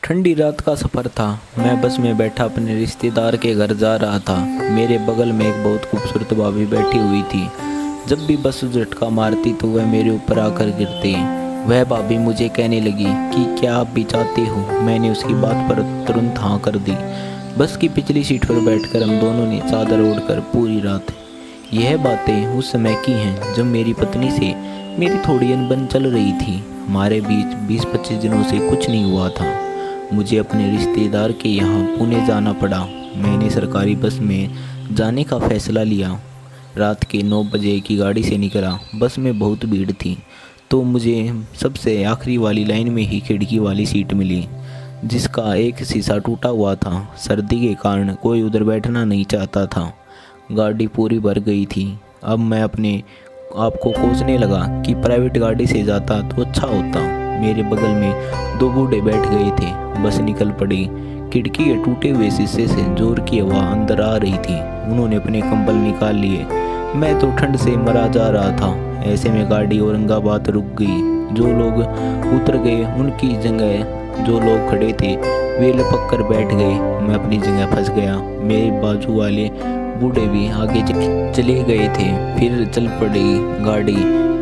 ठंडी रात का सफ़र था। मैं बस में बैठा अपने रिश्तेदार के घर जा रहा था। मेरे बगल में एक बहुत खूबसूरत भाभी बैठी हुई थी। जब भी बस झटका मारती तो वह मेरे ऊपर आकर गिरती। वह भाभी मुझे कहने लगी कि क्या आप भी चाहते हो। मैंने उसकी बात पर तुरंत हाँ कर दी। बस की पिछली सीट पर बैठकर हम दोनों ने चादर ओढ़कर पूरी रात। यह बातें उस समय की हैं जब मेरी पत्नी से मेरी थोड़ी अनबन चल रही थी। हमारे बीच 20-25 दिनों से कुछ नहीं हुआ था। मुझे अपने रिश्तेदार के यहाँ पुणे जाना पड़ा। मैंने सरकारी बस में जाने का फैसला लिया। रात के 9 बजे की गाड़ी से निकला। बस में बहुत भीड़ थी तो मुझे सबसे आखिरी वाली लाइन में ही खिड़की वाली सीट मिली, जिसका एक शीशा टूटा हुआ था। सर्दी के कारण कोई उधर बैठना नहीं चाहता था। गाड़ी पूरी भर गई थी। अब मैं अपने आप को कोसने लगा कि प्राइवेट गाड़ी से जाता तो अच्छा होता। मेरे बगल में 2 बूढ़े बैठ गए थे। बस निकल पड़ी। खिड़की के टूटे हुए शीशे से जोर की हवा अंदर आ रही थी। उन्होंने अपने कंबल निकाल लिए। मैं तो ठंड से मरा जा रहा था। ऐसे में गाड़ी औरंगाबाद रुक गई। जो लोग उतर गए उनकी जगह जो लोग खड़े थे वे लपक कर बैठ गए। मैं अपनी जगह फंस गया। मेरे बाजू वाले बूढ़े भी आगे चले गए थे। फिर चल पड़ी गाड़ी।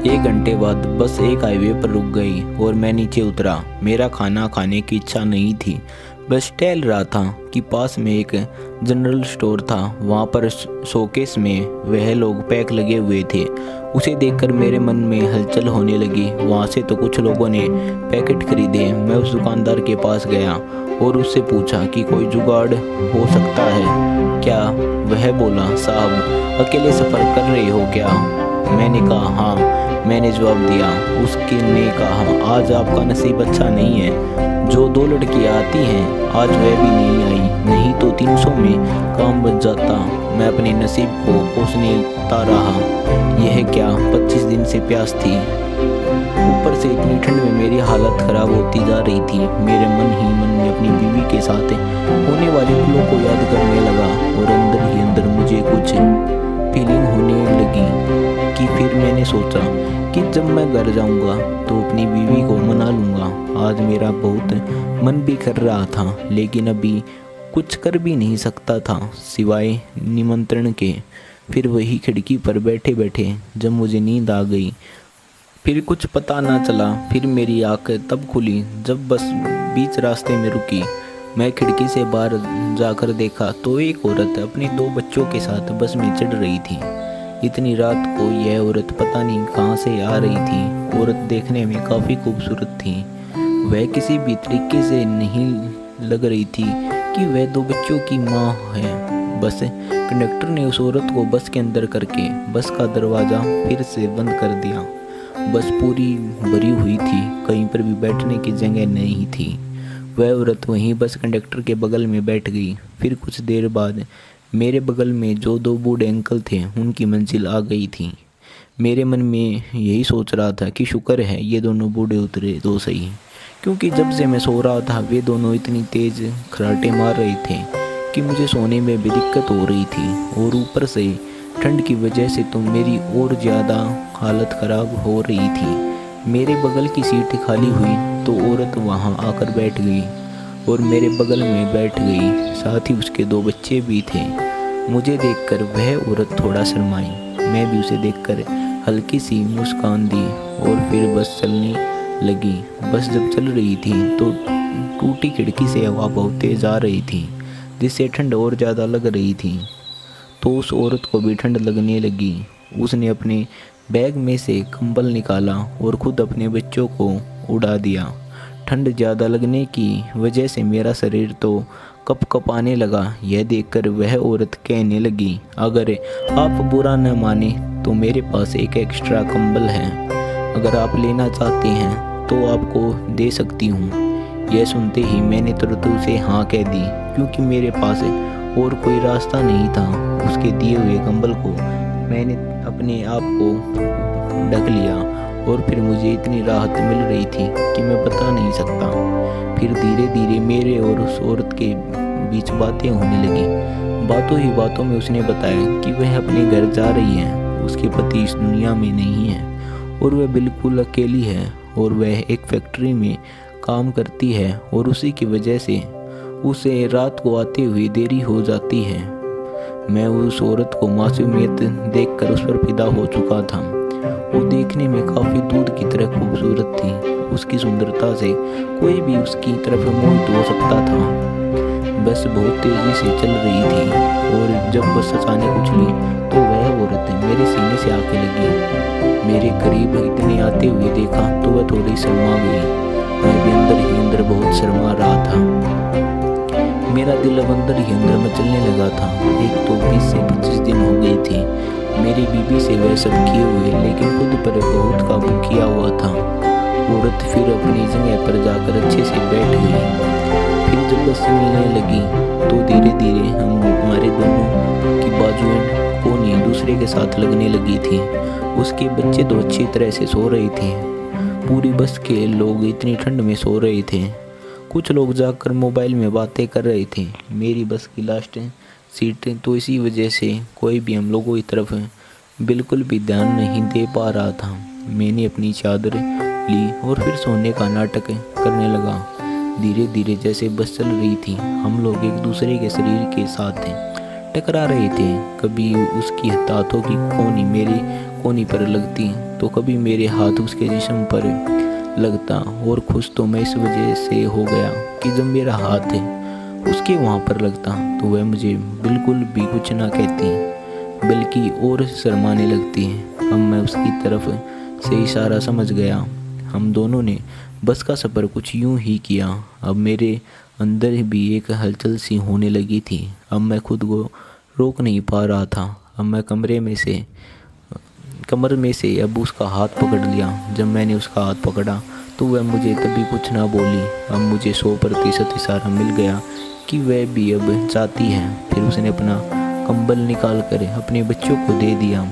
1 घंटे बाद बस एक हाईवे पर रुक गई और मैं नीचे उतरा। मेरा खाना खाने की इच्छा नहीं थी। बस टहल रहा था कि पास में एक जनरल स्टोर था। वहाँ पर शोकेस में वह लोग पैक लगे हुए थे। उसे देखकर मेरे मन में हलचल होने लगी। वहाँ से तो कुछ लोगों ने पैकेट खरीदे। मैं उस दुकानदार के पास गया और उससे पूछा कि कोई जुगाड़ हो सकता है क्या। वह बोला, साहब अकेले सफ़र कर रहे हो क्या। मैंने कहा हाँ। मैंने जवाब दिया। उसके ने कहा, आज आपका नसीब अच्छा नहीं है। जो 2 लड़कियाँ आती हैं आज वह भी नहीं आई, नहीं तो 300 में काम बच जाता। मैं अपने नसीब को कोसता रहा। यह क्या 25 दिन से प्यास थी। ऊपर से इतनी ठंड में मेरी हालत ख़राब होती जा रही थी। मेरे मन ही मन में अपनी बीवी के साथ होने वाले पलों को याद करने लगा और अंदर ही अंदर मुझे कुछ फीलिंग होने लगी कि फिर मैंने सोचा कि जब मैं घर जाऊंगा तो अपनी बीवी को मना लूँगा। आज मेरा बहुत मन भी कर रहा था लेकिन अभी कुछ कर भी नहीं सकता था सिवाय निमंत्रण के। फिर वही खिड़की पर बैठे बैठे जब मुझे नींद आ गई, फिर कुछ पता ना चला। फिर मेरी आँखें तब खुली जब बस बीच रास्ते में रुकी। मैं खिड़की से बाहर जाकर देखा तो एक औरत अपने 2 बच्चों के साथ बस में चढ़ रही थी। इतनी रात को यह औरत पता नहीं कहाँ से आ रही थी। औरत देखने में काफ़ी खूबसूरत थी। वह किसी भी तरीके से नहीं लग रही थी कि वह 2 बच्चों की माँ है। बस कंडक्टर ने उस औरत को बस के अंदर करके बस का दरवाज़ा फिर से बंद कर दिया। बस पूरी भरी हुई थी, कहीं पर भी बैठने की जगह नहीं थी। वह औरत वहीं बस कंडक्टर के बगल में बैठ गई। फिर कुछ देर बाद मेरे बगल में जो 2 बूढ़े अंकल थे उनकी मंजिल आ गई थी। मेरे मन में यही सोच रहा था कि शुक्र है ये दोनों बूढ़े उतरे तो सही, क्योंकि जब से मैं सो रहा था वे दोनों इतनी तेज़ खर्राटे मार रहे थे कि मुझे सोने में भी दिक्कत हो रही थी। और ऊपर से ठंड की वजह से तो मेरी और ज़्यादा हालत ख़राब हो रही थी। मेरे बगल की सीट खाली हुई तो औरत वहां आकर बैठ गई और मेरे बगल में बैठ गई। साथ ही उसके 2 बच्चे भी थे। मुझे देखकर वह औरत थोड़ा शर्माई। मैं भी उसे देखकर हल्की सी मुस्कान दी और फिर बस चलने लगी। बस जब चल रही थी तो टूटी खिड़की से हवा बहुत तेज़ आ रही थी, जिससे ठंड और ज़्यादा लग रही थी। तो उस औरत को भी ठंड लगने लगी। उसने अपने बैग में से कंबल निकाला और खुद अपने बच्चों को उड़ा दिया। ठंड ज़्यादा लगने की वजह से मेरा शरीर तो कँपाने लगा। यह देखकर वह औरत कहने लगी, अगर आप बुरा न माने तो मेरे पास एक एक्स्ट्रा कंबल है। अगर आप लेना चाहते हैं तो आपको दे सकती हूँ। यह सुनते ही मैंने तुरंत उसे हाँ कह दी, क्योंकि मेरे पास और कोई रास्ता नहीं था। उसके दिए हुए कंबल को मैंने अपने आप को ढक लिया और फिर मुझे इतनी राहत मिल रही थी कि मैं बता नहीं सकता। फिर धीरे धीरे मेरे और उस औरत के बीच बातें होने लगी। बातों ही बातों में उसने बताया कि वह अपने घर जा रही है। उसके पति इस दुनिया में नहीं है और वह बिल्कुल अकेली है और वह एक फैक्ट्री में काम करती है और उसी की वजह से उसे रात को आते हुए देरी हो जाती है। मैं उस औरत को मासूमियत देखकर उस पर फिदा हो चुका था। वो देखने में काफ़ी दूध की तरह खूबसूरत थी। उसकी सुंदरता से कोई भी उसकी तरफ मोहित हो सकता था। बस बहुत तेज़ी से चल रही थी और जब बस अचानक उछली तो वह औरत मेरे सीने से आके लगी। मेरे करीब इतने आते हुए देखा तो वह थोड़ी शर्मा गई। मैं भी अंदर ही अंदर बहुत शर्मा रहा था। मेरा दिल अब अंदर ही अंदर मचलने लगा था। एक तो 20 से 25 दिन हो गए थे मेरी बीबी से वह सब किए हुए, लेकिन खुद पर बहुत काबू किया हुआ था। औरत फिर अपनी जगह पर जाकर अच्छे से बैठ गई। फिर जब बस मिलने लगी तो धीरे धीरे हमारे दोनों की बाजुएं कोनी दूसरे के साथ लगने लगी थी। उसके बच्चे तो अच्छी तरह से सो रहे थे। पूरी बस के लोग इतनी ठंड में सो रहे थे। कुछ लोग जाकर मोबाइल में बातें कर रहे थे। मेरी बस की लास्ट सीट तो इसी वजह से कोई भी हम लोगों की तरफ बिल्कुल भी ध्यान नहीं दे पा रहा था। मैंने अपनी चादर ली और फिर सोने का नाटक करने लगा। धीरे धीरे जैसे बस चल रही थी हम लोग एक दूसरे के शरीर के साथ टकरा रहे थे। कभी उसकी हाथों की कोनी मेरी कोनी पर लगती तो कभी मेरे हाथ उसके जिस्म पर लगता। और खुश तो मैं इस वजह से हो गया कि जब मेरा हाथ उसके वहाँ पर लगता तो वह मुझे बिल्कुल भी कुछ ना कहती बल्कि और शर्माने लगती है। अब मैं उसकी तरफ से इशारा समझ गया। हम दोनों ने बस का सफ़र कुछ यूं ही किया। अब मेरे अंदर भी एक हलचल सी होने लगी थी। अब मैं खुद को रोक नहीं पा रहा था। अब मैं कमर में से अब उसका हाथ पकड़ लिया। जब मैंने उसका हाथ पकड़ा तो वह मुझे तभी कुछ ना बोली। अब मुझे 100% इशारा मिल गया कि वह भी अब चाहती है। फिर उसने अपना कंबल निकाल कर अपने बच्चों को दे दिया।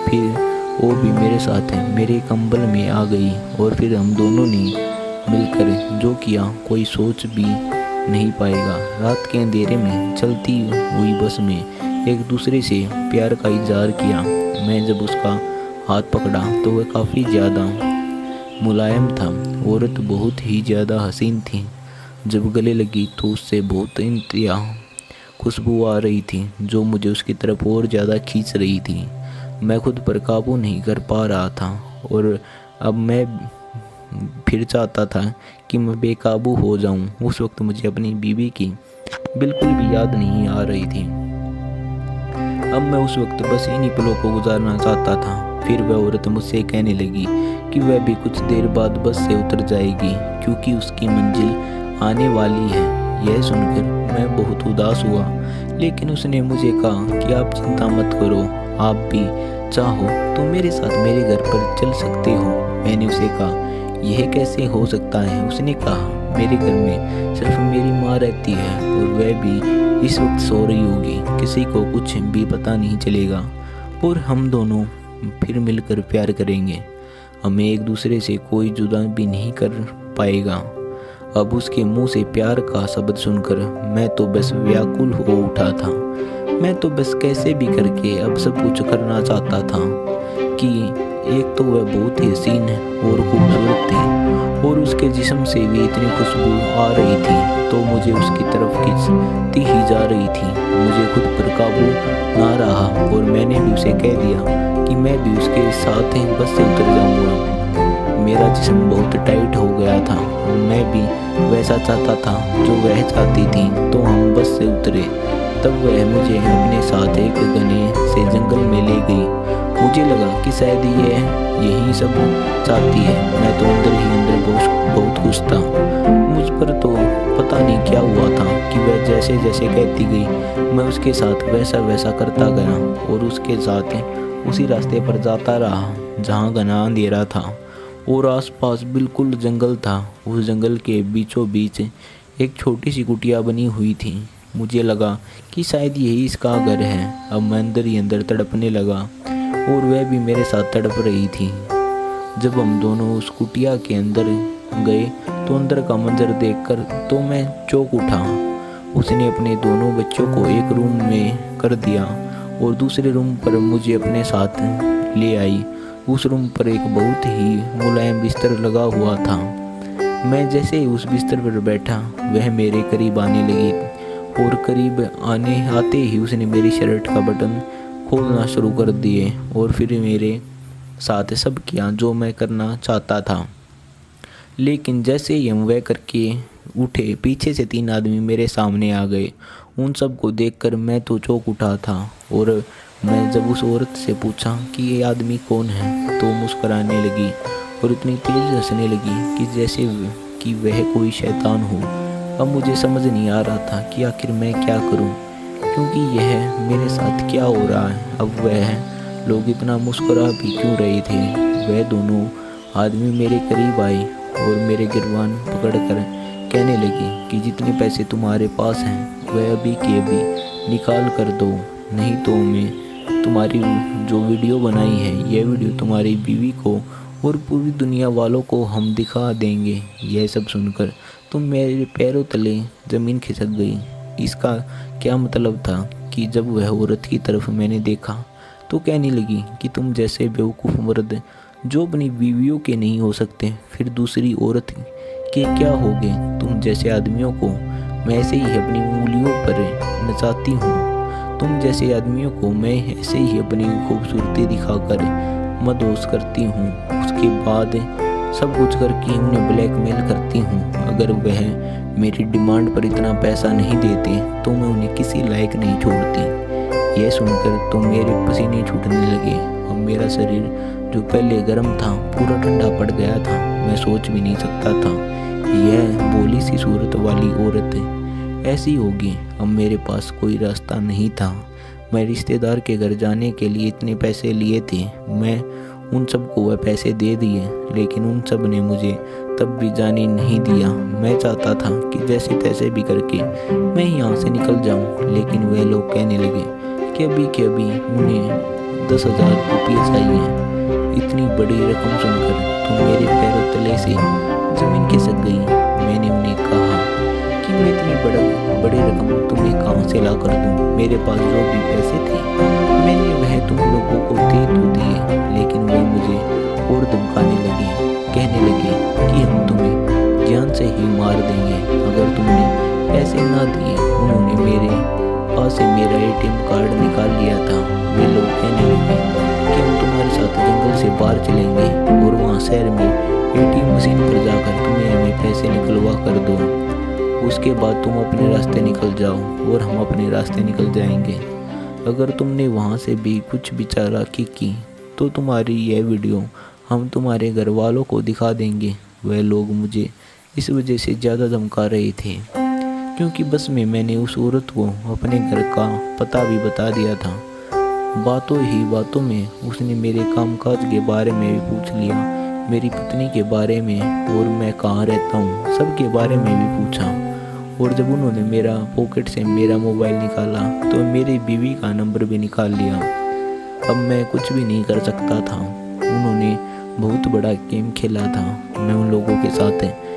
फिर वो भी मेरे साथ मेरे कंबल में आ गई और फिर हम दोनों ने मिलकर जो किया कोई सोच भी नहीं पाएगा। रात के अंधेरे में चलती हुई बस में एक दूसरे से प्यार का इजहार किया। मैं जब उसका हाथ पकड़ा तो वह काफ़ी ज़्यादा मुलायम था। औरत बहुत ही ज़्यादा हसीन थी। जब गले लगी तो उससे बहुत इंतहा खुशबू आ रही थी जो मुझे उसकी तरफ और ज़्यादा खींच रही थी। मैं खुद पर काबू नहीं कर पा रहा था और अब मैं फिर चाहता था कि मैं बेकाबू हो जाऊं। उस वक्त मुझे अपनी बीवी की बिल्कुल भी याद नहीं आ रही थी। अब मैं उस वक्त बस इन्हीं पलों को गुजारना चाहता था। फिर वह औरत मुझसे कहने लगी कि वह भी कुछ देर बाद बस से उतर जाएगी क्योंकि उसकी मंजिल आने वाली है। यह सुनकर मैं बहुत उदास हुआ, लेकिन उसने मुझे कहा कि आप चिंता मत करो, आप भी चाहो तो मेरे साथ मेरे घर पर चल सकते हो। मैंने उसे कहा यह कैसे हो सकता है। उसने कहा मेरे घर में सिर्फ मेरी माँ रहती है और वह भी इस वक्त सो रही होगी। किसी को कुछ भी पता नहीं चलेगा और हम दोनों फिर मिलकर प्यार करेंगे। हमें एक दूसरे से कोई जुदा भी नहीं कर पाएगा। अब उसके मुंह से प्यार का शब्द सुनकर मैं तो बस व्याकुल हो उठा था। मैं तो बस कैसे भी करके अब सब कुछ करना चाहता था कि एक तो वह बहुत ही हसीन और खूबसूरत थी और उसके जिस्म से भी इतनी खुशबू आ रही थी तो मुझे उसकी तरफ खींचती ही जा रही थी। मुझे खुद पर काबू ना रहा और मैंने भी उसे कह दिया कि मैं भी उसके साथ बस से उतर जाऊंगा। मेरा जिस्म बहुत टाइट हो गया था। मैं भी वैसा चाहता था जो वह चाहती थी तो हम बस से उतरे। तब वह मुझे अपने साथ एक घने से जंगल में ले गई। मुझे लगा कि शायद यही सब चाहती है। मैं तो अंदर ही अंदर बहुत खुश था। मुझ पर तो पता नहीं क्या हुआ था कि वह जैसे जैसे कहती गई मैं उसके साथ वैसा वैसा करता गया और उसके साथ उसी रास्ते पर जाता रहा जहाँ घना अंधेरा था और आसपास बिल्कुल जंगल था। उस जंगल के बीचों बीच एक छोटी सी कुटिया बनी हुई थी। मुझे लगा कि शायद यही इसका घर है। अब मैं अंदर ही अंदर तड़पने लगा और वह भी मेरे साथ तड़प रही थी। जब हम दोनों उस कुटिया के अंदर गए तो अंदर का मंजर देखकर तो मैं चौंक उठा। उसने अपने दोनों बच्चों को एक रूम में कर दिया और दूसरे रूम पर मुझे अपने साथ ले आई। उस रूम पर एक बहुत ही मुलायम बिस्तर लगा हुआ था। मैं जैसे ही उस बिस्तर पर बैठा वह मेरे करीब आने लगी और करीब आते ही उसने मेरी शर्ट का बटन खोलना शुरू कर दिए और फिर मेरे साथ सब किया जो मैं करना चाहता था। लेकिन जैसे ही हम वह करके उठे, पीछे से 3 आदमी मेरे सामने आ गए। उन सब को देखकर मैं तो चौंक उठा था और मैं जब उस औरत से पूछा कि ये आदमी कौन है तो मुस्कुराने लगी और इतनी तेज़ हंसने लगी कि जैसे कि वह कोई शैतान हो। अब मुझे समझ नहीं आ रहा था कि आखिर मैं क्या करूं, क्योंकि यह मेरे साथ क्या हो रहा है। अब वह लोग इतना मुस्कुरा भी क्यों रहे थे। वह दोनों आदमी मेरे करीब आए और मेरे गिरबान पकड़कर कहने लगी कि जितने पैसे तुम्हारे पास हैं वह अभी के अभी निकाल कर दो, नहीं तो मैं तुम्हारी जो वीडियो बनाई है यह वीडियो तुम्हारी बीवी को और पूरी दुनिया वालों को हम दिखा देंगे। यह सब सुनकर तो मेरे पैरों तले ज़मीन खिसक गई। इसका क्या मतलब था कि जब वह औरत की तरफ मैंने देखा तो कहने लगी कि तुम जैसे बेवकूफ़ मर्द जो अपनी बीवियों के नहीं हो सकते फिर दूसरी औरत के क्या होगे। तुम जैसे आदमियों को मैं ऐसे ही अपनी उंगलियों पर नचाती हूँ, तुम जैसे आदमियों को मैं ऐसे ही अपनी खूबसूरती दिखाकर मदहोश करती हूँ। उसके बाद सब कुछ करके उन्हें ब्लैकमेल करती हूँ। अगर वह मेरी डिमांड पर इतना पैसा नहीं देते तो मैं उन्हें किसी लायक नहीं छोड़ती। यह सुनकर तो मेरे पसीने छूटने लगे। अब मेरा शरीर जो पहले गर्म था पूरा ठंडा पड़ गया था। मैं सोच भी नहीं सकता था यह भोली सी सूरत वाली औरत ऐसी होगी। अब मेरे पास कोई रास्ता नहीं था। मैं रिश्तेदार के घर जाने के लिए इतने पैसे लिए थे। मैं उन सबको वह पैसे दे दिए, लेकिन उन सब ने मुझे तब भी जाने नहीं दिया। मैं चाहता था कि जैसे तैसे भी करके मैं यहाँ से निकल जाऊँ, लेकिन वह लोग कहने लगे कि अभी के अभी उन्हें 10,000 रुपये चाहिए। इतनी बड़ी रकम सुनकर तो मेरे पैरों तले से ज़मीन खिसक गई। मैंने उन्हें कहा कि मैं इतनी बड़ी रकम तुम्हें कहाँ से ला कर दूँ। मेरे पास जो भी पैसे थे मैंने वह तुम लोगों को दे तो दिए, लेकिन वे मुझे और धमकाने लगी। कहने लगे कि हम तुम्हें जान से ही मार देंगे अगर तुमने पैसे ना दिए। उन्होंने मेरे पास से मेरा ATM कार्ड निकाल लिया था। वे लोग कहने लगे कि हम तुम्हारे साथ जंगल से बाहर चलेंगे और वहाँ शहर में ATM मशीन पर जाकर तुम्हें हमें पैसे निकलवा कर दो। उसके बाद तुम अपने रास्ते निकल जाओ और हम अपने रास्ते निकल जाएंगे। अगर तुमने वहाँ से भी कुछ भी चालाकी की तो तुम्हारी यह वीडियो हम तुम्हारे घर वालों को दिखा देंगे। वह लोग मुझे इस वजह से ज़्यादा धमका रहे थे क्योंकि बस में मैंने उस औरत को अपने घर का पता भी बता दिया था। बातों ही बातों में उसने मेरे कामकाज के बारे में भी पूछ लिया, मेरी पत्नी के बारे में और मैं कहाँ रहता हूँ सब के बारे में भी पूछा। और जब उन्होंने मेरा पॉकेट से मेरा मोबाइल निकाला तो मेरी बीवी का नंबर भी निकाल लिया। अब मैं कुछ भी नहीं कर सकता था। उन्होंने बहुत बड़ा गेम खेला था। मैं उन लोगों के साथ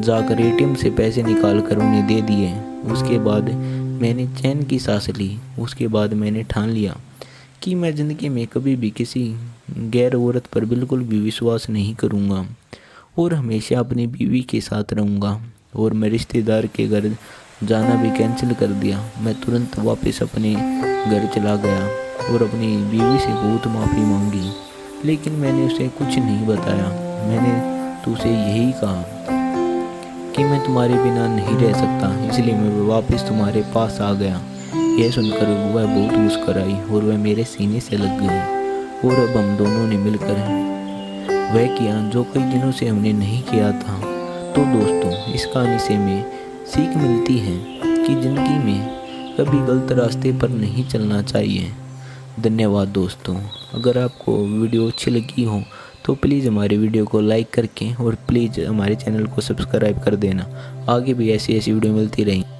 जाकर ATM से पैसे निकाल कर उन्हें दे दिए। उसके बाद मैंने चैन की सांस ली। उसके बाद मैंने ठान लिया कि मैं ज़िंदगी में कभी भी किसी गैर औरत पर बिल्कुल भी विश्वास नहीं करूँगा और हमेशा अपनी बीवी के साथ रहूँगा। और मैं रिश्तेदार के घर जाना भी कैंसिल कर दिया। मैं तुरंत वापस अपने घर चला गया और अपनी बीवी से बहुत माफ़ी मांगी, लेकिन मैंने उसे कुछ नहीं बताया। मैंने तो उसे यही कहा कि मैं तुम्हारे बिना नहीं रह सकता, इसलिए मैं वापस तुम्हारे पास आ गया। यह सुनकर वह बहुत मुस्कुराई और वह मेरे सीने से लग गई और अब हम दोनों ने मिलकर वह किया जो कई दिनों से हमने नहीं किया था। तो दोस्तों, इस कहानी से हमें सीख मिलती है कि ज़िंदगी में कभी गलत रास्ते पर नहीं चलना चाहिए। धन्यवाद दोस्तों। अगर आपको वीडियो अच्छी लगी हो तो प्लीज़ हमारे वीडियो को लाइक करके और प्लीज़ हमारे चैनल को सब्सक्राइब कर देना। आगे भी ऐसी वीडियो मिलती रहेंगी।